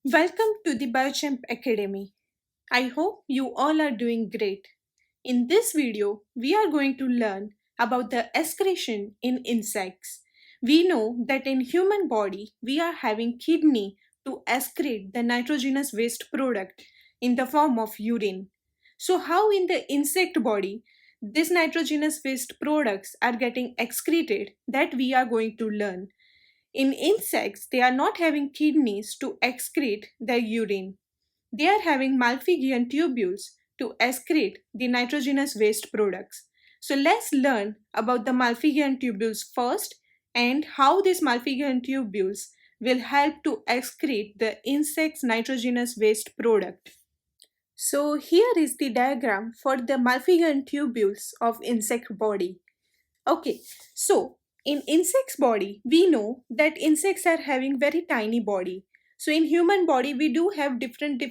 Welcome to the Biochamp Academy. I hope you all are doing great. In this video, we are going to learn about the excretion in insects. We know that in human body, we are having kidney to excrete the nitrogenous waste product in the form of urine. So how in the insect body, these nitrogenous waste products are getting excreted, that we are going to learn. In insects, they are not having kidneys to excrete their urine. They are having Malpighian tubules to excrete the nitrogenous waste products. So let's learn about the Malpighian tubules first and how these Malpighian tubules will help to excrete the insect's nitrogenous waste product. So here is the diagram for the Malpighian tubules of insect body. Okay, so in insects body, we know that insects are having very tiny body. So in human body, we do have different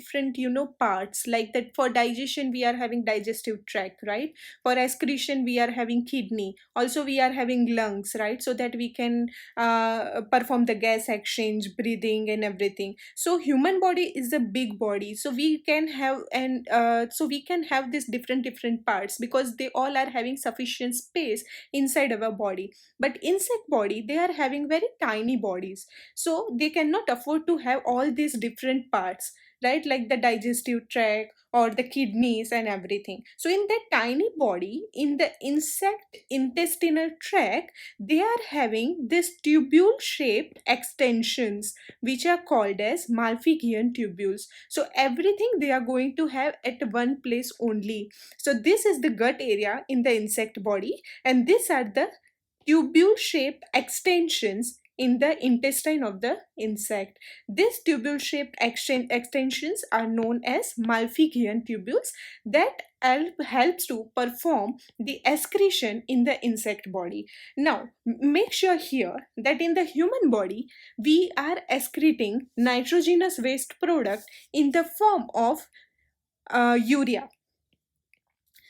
parts, like that for digestion, we are having digestive tract, right? For excretion, we are having kidney. Also, we are having lungs, right? So that we can perform the gas exchange, breathing and everything. So human body is a big body. So we can have these different parts because they all are having sufficient space inside our body. But insect body, they are having very tiny bodies, so they cannot afford to have all these different parts, right? Like the digestive tract or the kidneys and everything. So in that tiny body, in the insect intestinal tract, they are having this tubule shaped extensions which are called as Malpighian tubules. So everything they are going to have at one place only. So this is the gut area in the insect body, and these are the tubule shaped extensions in the intestine of the insect. These tubule shaped extensions are known as Malpighian tubules that helps to perform the excretion in the insect body. Now, make sure here that in the human body, we are excreting nitrogenous waste product in the form of urea.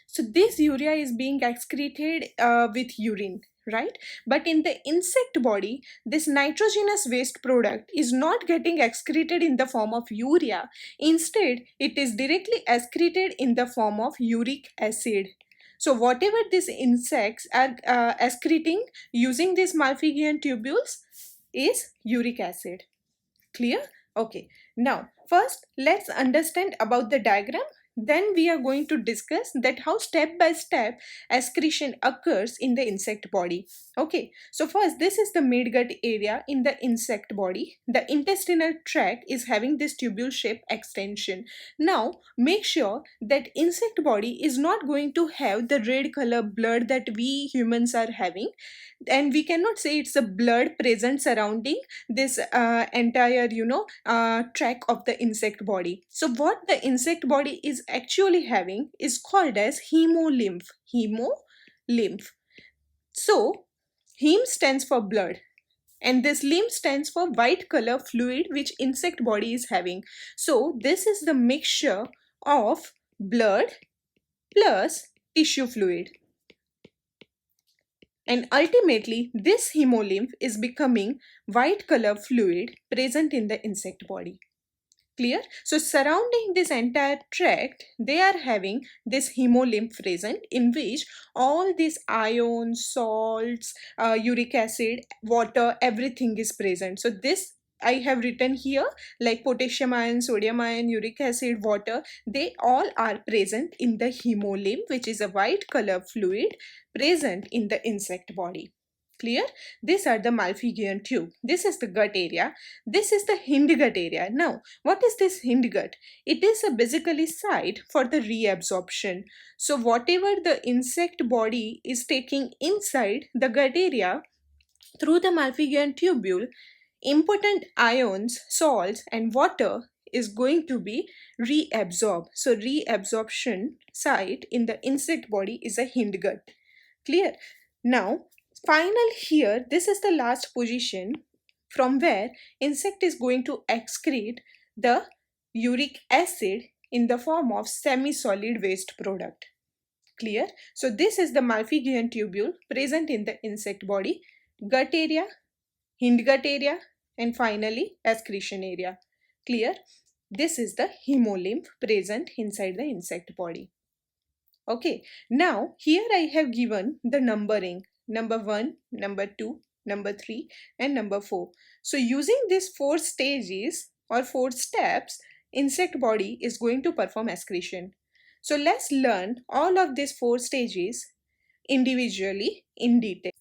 So this urea is being excreted with urine, right? But in the insect body, this nitrogenous waste product is not getting excreted in the form of urea. Instead, it is directly excreted in the form of uric acid. So whatever these insects are excreting using these Malpighian tubules is uric acid. Clear? Okay. Now, first let's understand about the diagram. Then we are going to discuss that how step by step excretion occurs in the insect body. Okay. So first, this is the midgut area in the insect body. The intestinal tract is having this tubule shaped extension. Now, make sure that insect body is not going to have the red color blood that we humans are having, and we cannot say it's a blood present surrounding this entire track of the insect body. So what the insect body is actually having is called as hemolymph. So heme stands for blood, and this lymph stands for white color fluid which insect body is having. So this is the mixture of blood plus tissue fluid, and ultimately this hemolymph is becoming white color fluid present in the insect body. Clear? So surrounding this entire tract, they are having this hemolymph present, in which all these ions, salts, uric acid, water, everything is present. So this I have written here, like potassium ion, sodium ion, uric acid, water, they all are present in the hemolymph, which is a white color fluid present in the insect body. Clear? These are the Malpighian tube. This is the gut area. This is the hindgut area. Now, what is this hindgut? It is a basically site for the reabsorption. So whatever the insect body is taking inside the gut area through the Malpighian tubule, important ions, salts and water is going to be reabsorbed. So reabsorption site in the insect body is a hindgut. Clear? Now, final here, this is the last position from where insect is going to excrete the uric acid in the form of semi-solid waste product. Clear? So this is the Malpighian tubule present in the insect body, gut area, hindgut area, and finally excretion area. Clear? This is the hemolymph present inside the insect body. Okay, now here I have given the numbering, number 1, number 2, number 3 and number 4. So using these 4 stages or 4 steps, insect body is going to perform excretion. So let's learn all of these 4 stages individually in detail.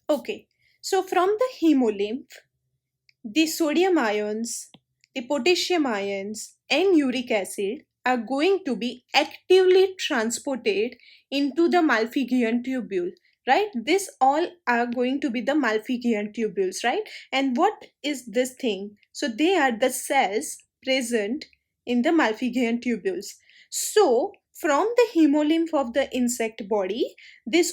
Okay, so from the hemolymph, the sodium ions, the potassium ions, and uric acid are going to be actively transported into the Malpighian tubule, right? This all are going to be the Malpighian tubules, right? And what is this thing? So they are the cells present in the Malpighian tubules. So from the hemolymph of the insect body,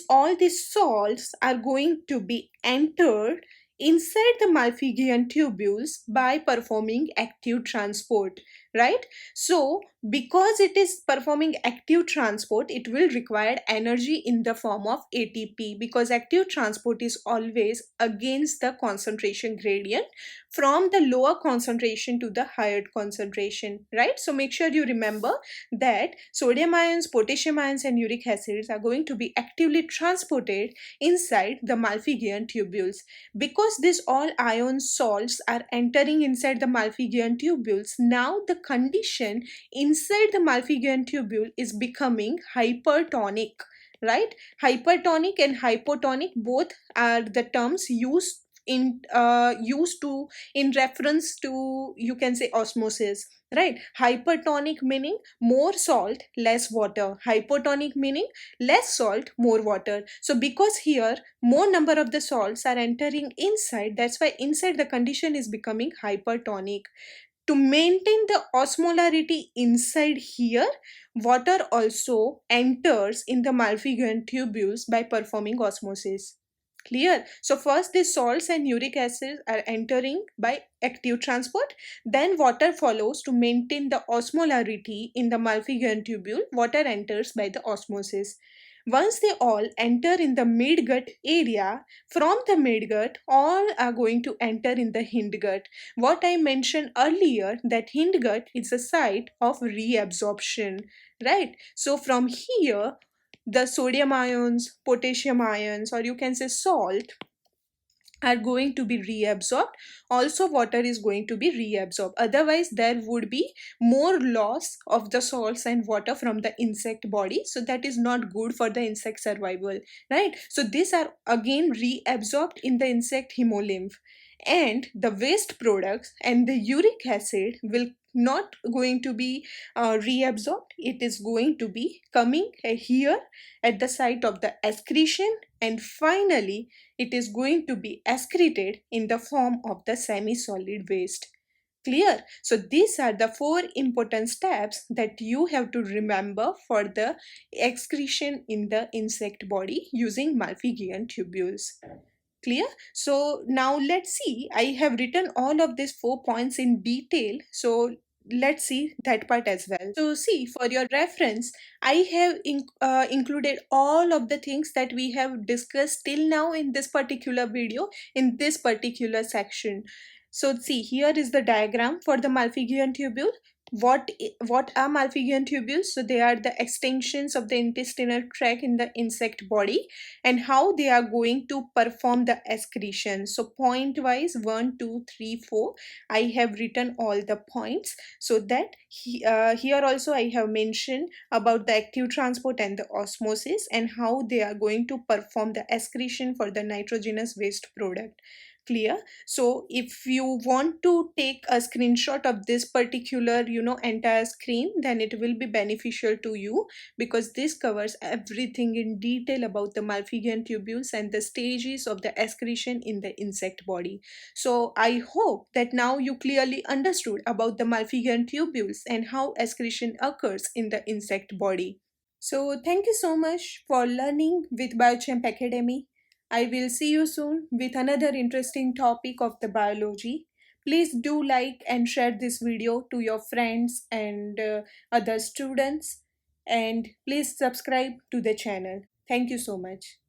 all these salts are going to be entered inside the Malpighian tubules by performing active transport, right? So because it is performing active transport, it will require energy in the form of ATP, because active transport is always against the concentration gradient from the lower concentration to the higher concentration, right? So make sure you remember that sodium ions, potassium ions and uric acids are going to be actively transported inside the Malpighian tubules. Because these all ion salts are entering inside the Malpighian tubules, now the condition inside the Malpighian tubule is becoming hypertonic, right? Hypertonic and hypotonic both are the terms used to in reference to, you can say, osmosis, right? Hypertonic meaning more salt less water, hypotonic meaning less salt more water. So because here more number of the salts are entering inside, that's why inside the condition is becoming hypertonic. To maintain the osmolarity inside here, water also enters in the Malpighian tubules by performing osmosis. Clear? So first the salts and uric acid are entering by active transport, then water follows to maintain the osmolarity in the Malpighian tubule. Water enters by the osmosis. Once they all enter in the midgut area, from the midgut all are going to enter in the hindgut. What I mentioned earlier, that hindgut is a site of reabsorption, right? So from here the sodium ions, potassium ions, or you can say salt, are going to be reabsorbed. Also water is going to be reabsorbed, otherwise there would be more loss of the salts and water from the insect body, so that is not good for the insect survival, right? So these are again reabsorbed in the insect hemolymph, and the waste products and the uric acid will not going to be reabsorbed. It is going to be coming here at the site of the excretion, and finally it is going to be excreted in the form of the semi-solid waste. Clear? So these are the 4 important steps that you have to remember for the excretion in the insect body using Malpighian tubules. Clear? So now let's see, I have written all of these 4 points in detail, so let's see that part as well. So see, for your reference, I have included all of the things that we have discussed till now in this particular video, in this particular section. So see, here is the diagram for the Malpighian tubule. What are Malpighian tubules? So they are the extensions of the intestinal tract in the insect body, and how they are going to perform the excretion. So point wise, 1 2 3 4, I have written all the points, so that here also I have mentioned about the active transport and the osmosis, and how they are going to perform the excretion for the nitrogenous waste product. Clear? So if you want to take a screenshot of this particular, entire screen, then it will be beneficial to you, because this covers everything in detail about the Malpighian tubules and the stages of the excretion in the insect body. So I hope that now you clearly understood about the Malpighian tubules and how excretion occurs in the insect body. So thank you so much for learning with Biochem Academy. I will see you soon with another interesting topic of the biology. Please do like and share this video to your friends and other students, and please subscribe to the channel. Thank you so much.